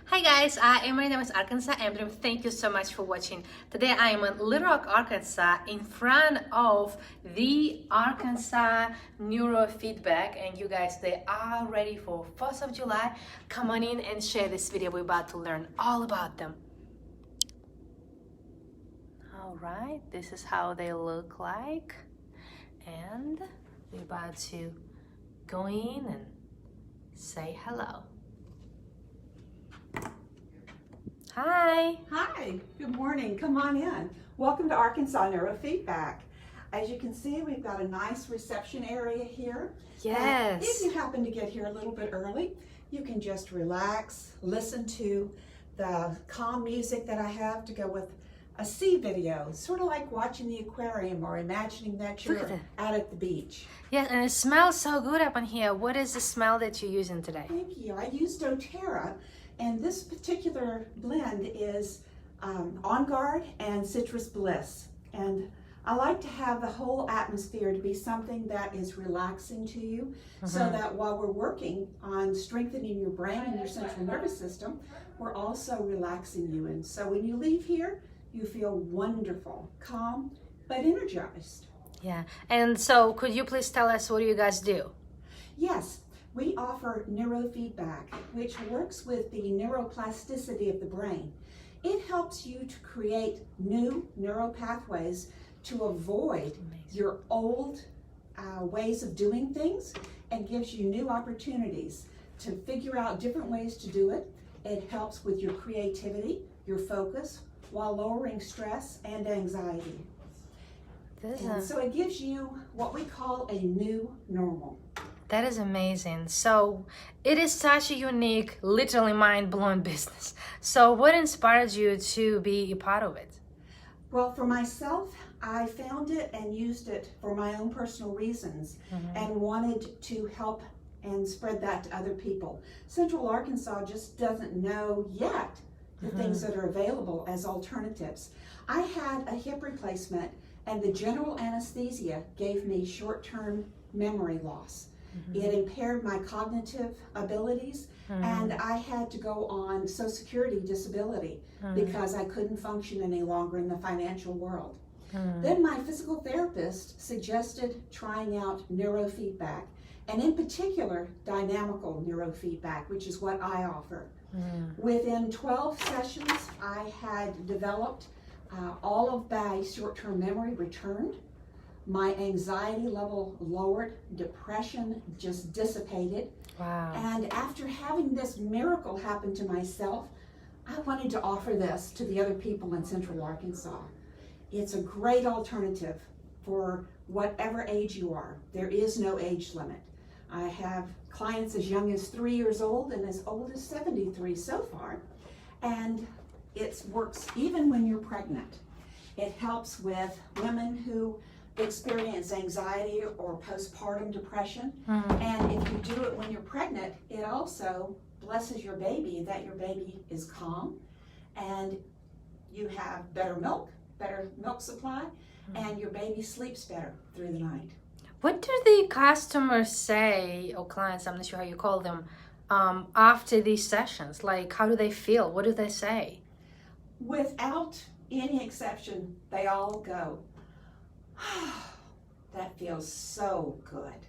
Hi guys, my name is Marina Amdream. Thank you so much for watching. Today I am in Little Rock, Arkansas in front of the Arkansas Neurofeedback, and you guys, they are ready for 4th of July. Come on in and share this video. We're about to learn all about them. All right, this is how they look like, and we're about to go in and say hello. Hi. Hi, good morning. Come on in. Welcome to Arkansas Neurofeedback. As you can see, we've got a nice reception area here. Yes. If you happen to get here a little bit early, you can just relax, listen to the calm music that I have to go with a sea video, sort of like watching the aquarium or imagining that you're out at the beach. Yes, and it smells so good up in here. What is the smell that you're using today? Thank you. I used doTERRA, and this particular blend is On Guard and Citrus Bliss. And I like to have the whole atmosphere to be something that is relaxing to you, so that while we're working on strengthening your brain and your central nervous system, we're also relaxing you. And so when you leave here, you feel wonderful, calm, but energized. Yeah, and so could you please tell us what you guys do? Yes, we offer neurofeedback, which works with the neuroplasticity of the brain. It helps you to create new neural pathways to avoid your old ways of doing things, and gives you new opportunities to figure out different ways to do it. It helps with your creativity, your focus, while lowering stress and anxiety. And so it gives you what we call a new normal. That is amazing. So it is such a unique, literally mind-blowing business. So what inspired you to be a part of it? Well, for myself, I found it and used it for my own personal reasons, and wanted to help and spread that to other people. Central Arkansas just doesn't know yet the things that are available as alternatives. I had a hip replacement, and the general anesthesia gave me short-term memory loss. It impaired my cognitive abilities, and I had to go on Social Security disability because I couldn't function any longer in the financial world. Then my physical therapist suggested trying out neurofeedback, and in particular, dynamical neurofeedback, which is what I offer. Within 12 sessions, I had developed all of my short-term memory returned. My anxiety level lowered, depression just dissipated. Wow. And after having this miracle happen to myself, I wanted to offer this to the other people in Central Arkansas. It's a great alternative for whatever age you are. There is no age limit. I have clients as young as 3 years old and as old as 73 so far. And it works even when you're pregnant. It helps with women who experience anxiety or postpartum depression. And if you do it when you're pregnant, it also blesses your baby that your baby is calm, and you have better milk supply, and your baby sleeps better through the night. What do the customers say, or clients, I'm not sure how you call them, after these sessions? Like, how do they feel? What do they say? Without any exception, they all go, that feels so good.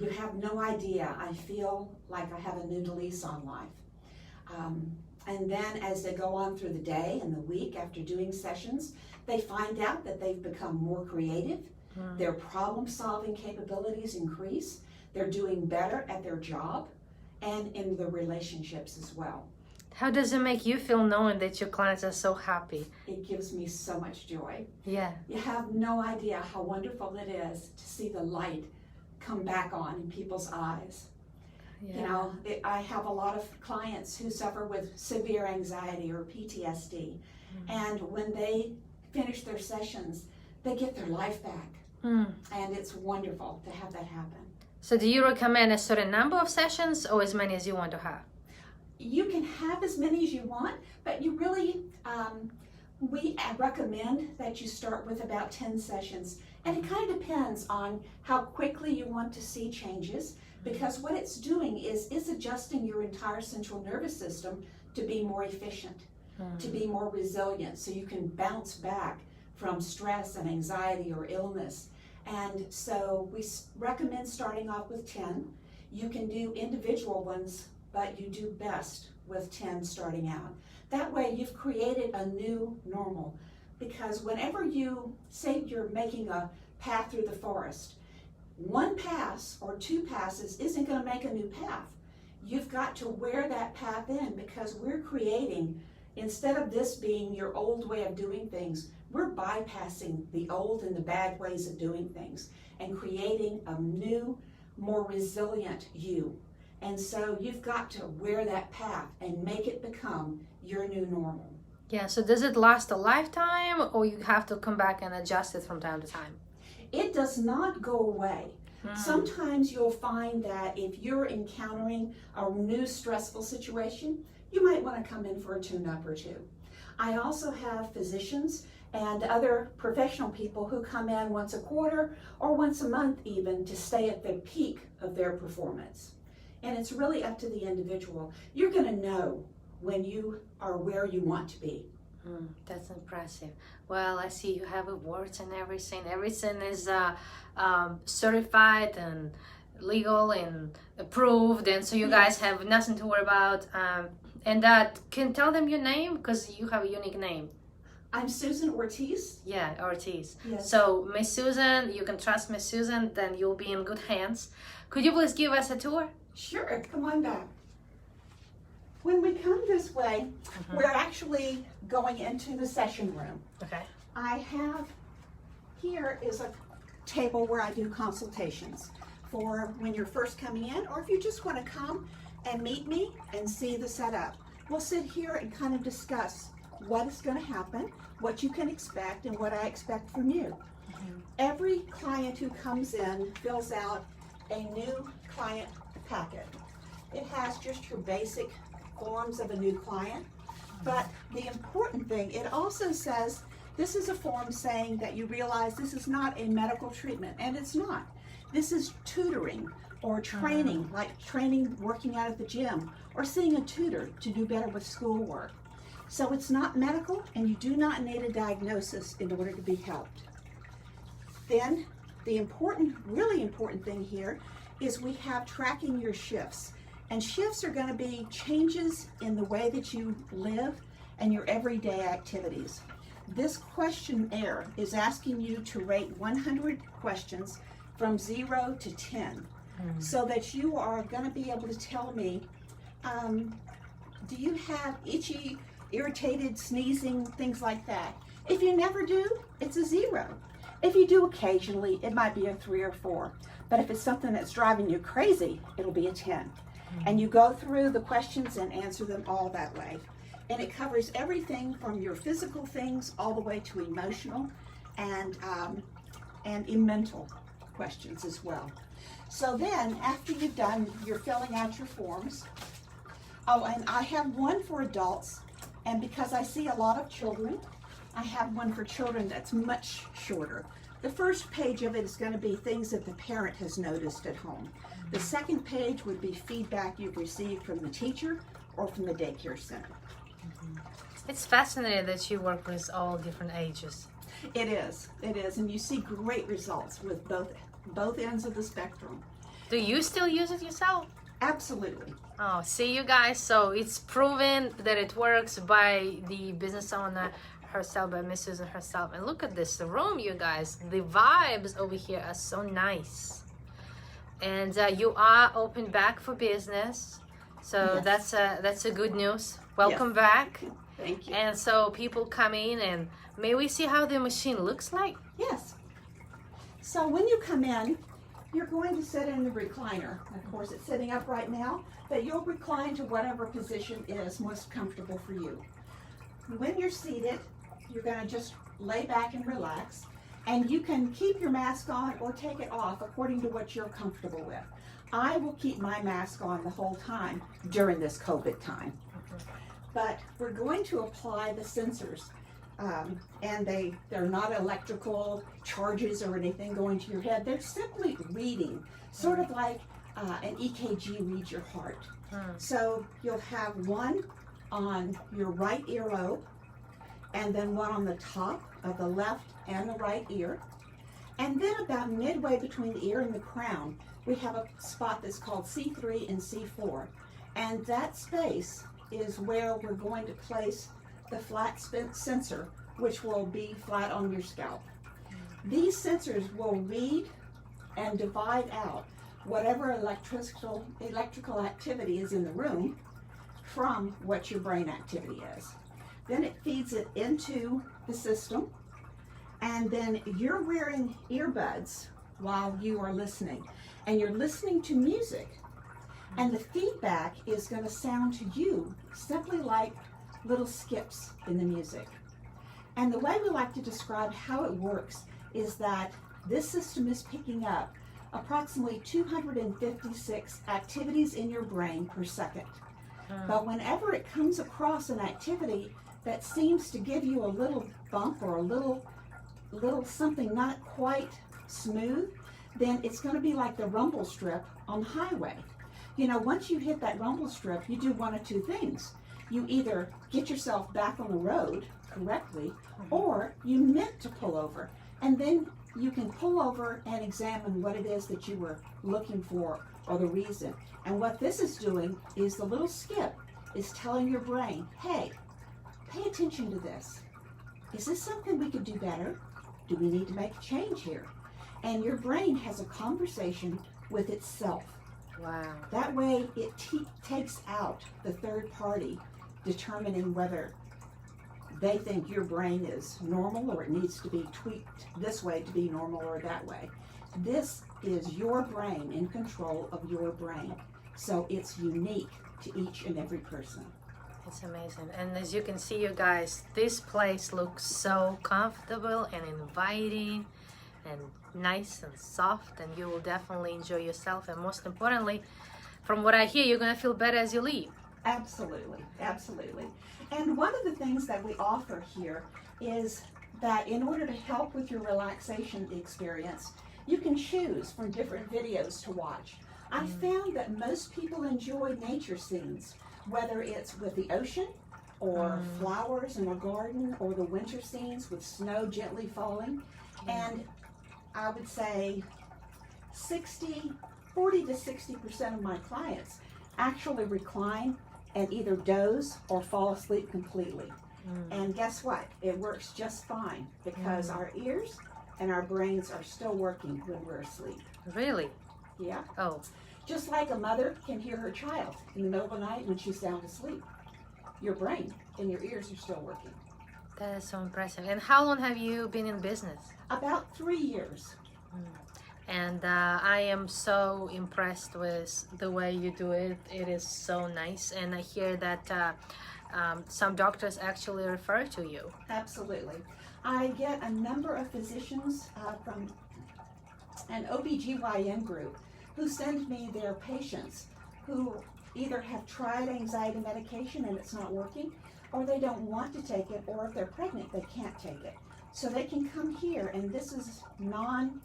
You have no idea. I feel like I have a new lease on life. And then as they go on through the day and the week after doing sessions, they find out that they've become more creative. Their problem-solving capabilities increase. They're doing better at their job and in the relationships as well. How does it make you feel knowing that your clients are so happy? It gives me so much joy. Yeah. You have no idea how wonderful it is to see the light come back on in people's eyes. Yeah. You know, I have a lot of clients who suffer with severe anxiety or PTSD. And when they finish their sessions, they get their life back. And it's wonderful to have that happen. So do you recommend a certain number of sessions, or as many as you want to have? You can have as many as you want, but you really, we recommend that you start with about 10 sessions. And it kind of depends on how quickly you want to see changes, because what it's doing is it's adjusting your entire central nervous system to be more efficient, to be more resilient, so you can bounce back from stress and anxiety or illness. And so we recommend starting off with 10. You can do individual ones, but you do best with 10 starting out. That way you've created a new normal, because whenever you say you're making a path through the forest, one pass or two passes isn't going to make a new path. You've got to wear that path in, because we're creating, instead of this being your old way of doing things, we're bypassing the old and the bad ways of doing things and creating a new, more resilient you. And so you've got to wear that path and make it become your new normal. Yeah, so does it last a lifetime, or you have to come back and adjust it from time to time? It does not go away. Sometimes you'll find that if you're encountering a new stressful situation, you might want to come in for a tune-up or two. I also have physicians and other professional people who come in once a quarter or once a month even to stay at the peak of their performance. And it's really up to the individual. You're going to know when you are where you want to be. That's impressive. Well, I see you have awards and everything. Everything is certified and legal and approved, and so you guys have nothing to worry about. And can tell them your name, because you have a unique name. I'm Susan Ortiz. Yeah, Ortiz. Yes. So Miss Susan, you can trust Miss Susan, then you'll be in good hands. Could you please give us a tour? Sure, come on back. When we come this way, we're actually going into the session room. Okay. I have, here is a table where I do consultations for when you're first coming in, or if you just want to come and meet me and see the setup. We'll sit here and kind of discuss what is going to happen, what you can expect, and what I expect from you. Every client who comes in fills out a new client packet. It has just your basic forms of a new client, but the important thing, it also says this is a form saying that you realize this is not a medical treatment, and it's not. This is tutoring or training, like training working out at the gym or seeing a tutor to do better with schoolwork. So it's not medical, and you do not need a diagnosis in order to be helped. Then the important, really important thing here is we have tracking your shifts. And shifts are going to be changes in the way that you live and your everyday activities. This questionnaire is asking you to rate 100 questions from 0 to 10, so that you are going to be able to tell me, do you have itchy, irritated, sneezing, things like that? If you never do, it's a 0. If you do occasionally, it might be a 3 or 4. But if it's something that's driving you crazy, it'll be a 10. And you go through the questions and answer them all that way. And it covers everything from your physical things all the way to emotional and mental questions as well. So then, after you've done, you're filling out your forms. Oh, and I have one for adults, and because I see a lot of children, I have one for children that's much shorter. The first page of it is going to be things that the parent has noticed at home. The second page would be feedback you've received from the teacher or from the daycare center. It's fascinating that you work with all different ages. It is, and you see great results with both ends of the spectrum. Do you still use it yourself? Absolutely. Oh, see you guys, so it's proven that it works by the business owner herself, by Miss Susan herself. And look at this room, you guys. The vibes over here are so nice. And you are open back for business, so yes. that's a good news. Welcome back. Thank you. And so people come in, and may we see how the machine looks like? Yes. So when you come in, you're going to sit in the recliner. Of course, it's sitting up right now, but you'll recline to whatever position is most comfortable for you. When you're seated, you're going to just lay back and relax, and you can keep your mask on or take it off according to what you're comfortable with. I will keep my mask on the whole time during this COVID time. But we're going to apply the sensors, and they're not electrical charges or anything going to your head. They're simply reading, sort of like an EKG reads your heart. So you'll have one on your right earlobe, and then one on the top of the left and the right ear. And then about midway between the ear and the crown, we have a spot that's called C3 and C4. And that space is where we're going to place the flat sensor, which will be flat on your scalp. These sensors will read and divide out whatever electrical activity is in the room from what your brain activity is. Then it feeds it into the system, and then you're wearing earbuds while you are listening, and you're listening to music, and the feedback is going to sound to you simply like little skips in the music. And the way we like to describe how it works is that this system is picking up approximately 256 activities in your brain per second. But whenever it comes across an activity that seems to give you a little bump or a little something not quite smooth, then it's going to be like the rumble strip on the highway. You know, once you hit that rumble strip, you do one of two things. You either get yourself back on the road correctly, or you meant to pull over, and then you can pull over and examine what it is that you were looking for or the reason. And what this is doing is the little skip is telling your brain, hey, pay attention to this. Is this something we could do better? Do we need to make a change here? And your brain has a conversation with itself. Wow. That way it takes out the third party determining whether they think your brain is normal or it needs to be tweaked this way to be normal or that way. This is your brain in control of your brain. So it's unique to each and every person. It's amazing. And as you can see, you guys, this place looks so comfortable and inviting and nice and soft, and you will definitely enjoy yourself. And most importantly, from what I hear, you're going to feel better as you leave. Absolutely, absolutely. And one of the things that we offer here is that in order to help with your relaxation experience, you can choose from different videos to watch. I found that most people enjoy nature scenes, whether it's with the ocean or flowers in a garden or the winter scenes with snow gently falling. And I would say 40 to 60% of my clients actually recline and either doze or fall asleep completely. And guess what? It works just fine because our ears and our brains are still working when we're asleep. Really? Yeah. Oh. Just like a mother can hear her child in the middle of the night when she's sound asleep. Your brain and your ears are still working. That is so impressive. And how long have you been in business? About 3 years. And I am so impressed with the way you do it. It is so nice. And I hear that some doctors actually refer to you. Absolutely. I get a number of physicians from an OBGYN group who send me their patients who either have tried anxiety medication and it's not working, or they don't want to take it, or if they're pregnant, they can't take it. So they can come here, and this is non-medical,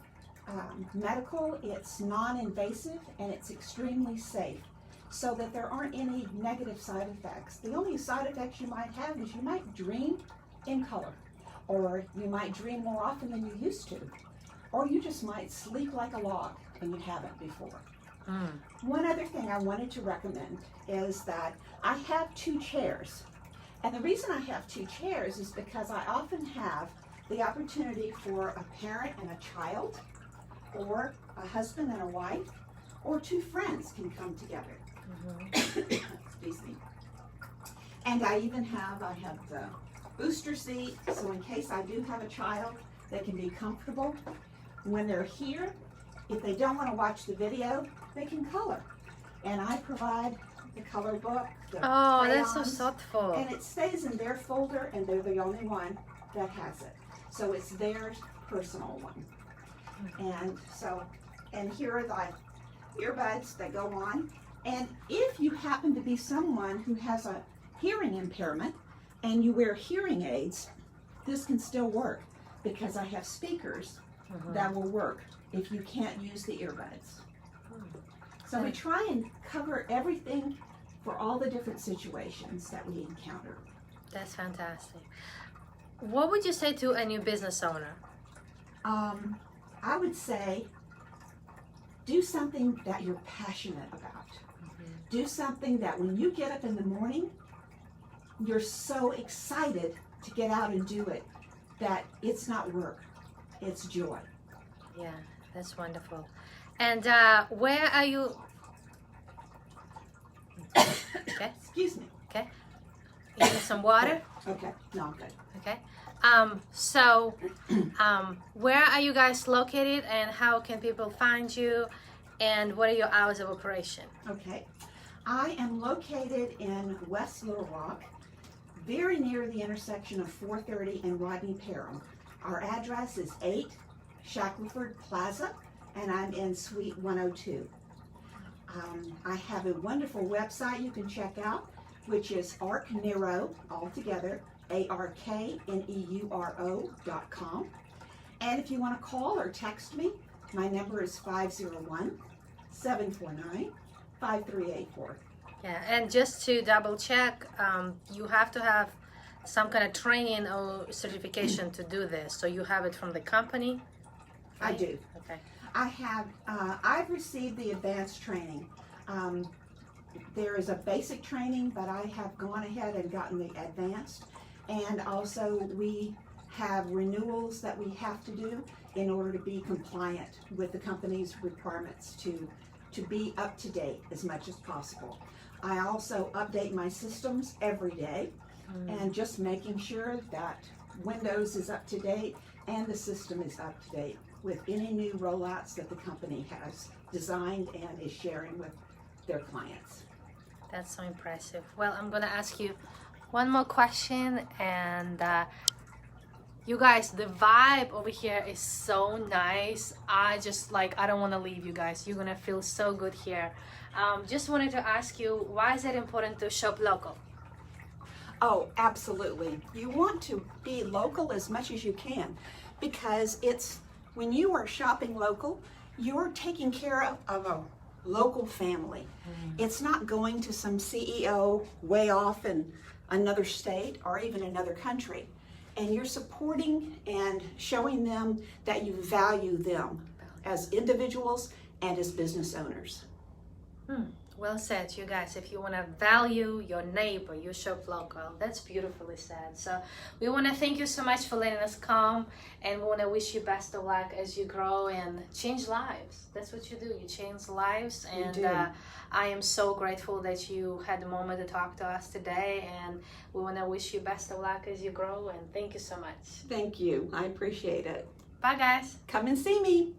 it's non-invasive, and it's extremely safe, so that there aren't any negative side effects. The only side effects you might have is you might dream in color, or you might dream more often than you used to, or you just might sleep like a log and you haven't before. One other thing I wanted to recommend is that I have 2 chairs. And the reason I have 2 chairs is because I often have the opportunity for a parent and a child, or a husband and a wife, or 2 friends can come together. Excuse me. And I have the booster seat, so in case I do have a child, they can be comfortable. When they're here, if they don't want to watch the video, they can color. And I provide the color book, the crayons, that's so thoughtful. and it stays in their folder, and they're the only one that has it. So it's their personal one. And here are the earbuds that go on. And if you happen to be someone who has a hearing impairment and you wear hearing aids, this can still work because I have speakers that will work if you can't use the earbuds. So we try and cover everything for all the different situations that we encounter. That's fantastic. What would you say to a new business owner? I would say do something that you're passionate about. Do something that when you get up in the morning, you're so excited to get out and do it that it's not work, it's joy. Yeah, that's wonderful. And where are you? Okay. Excuse me. Okay. You need some water? Okay, no, I'm good. Okay. Where are you guys located, and how can people find you, and what are your hours of operation? Okay. I am located in West Little Rock, very near the intersection of 430 and Rodney Parham. Our address is 8 Shackleford Plaza, and I'm in Suite 102. I have a wonderful website you can check out, which is ArcNeuro, all together, ARKNEURO.com. And if you want to call or text me, my number is 501-749-5384. Yeah, and just to double check, you have to have some kind of training or certification to do this. So you have it from the company? I do. Okay. I've received the advanced training. There is a basic training, but I have gone ahead and gotten the advanced. And also we have renewals that we have to do in order to be compliant with the company's requirements to be up to date as much as possible. I also update my systems every day and just making sure that Windows is up to date and the system is up to date with any new rollouts that the company has designed and is sharing with their clients. That's so impressive. Well, I'm gonna ask you one more question, and you guys, the vibe over here is so nice. I don't want to leave you guys. You're gonna feel so good here. Just wanted to ask you, why is it important to shop local? Oh, absolutely. You want to be local as much as you can, because when you are shopping local, you're taking care of a local family. It's not going to some CEO way off in another state or even another country. And you're supporting and showing them that you value them as individuals and as business owners. Well said, you guys. If you want to value your neighbor, you shop local. That's beautifully said. So we want to thank you so much for letting us come, and we want to wish you best of luck as you grow and change lives. That's what you do. You change lives, and I am so grateful that you had the moment to talk to us today, and we want to wish you best of luck as you grow, and thank you so much. Thank you. I appreciate it. Bye, guys. Come and see me.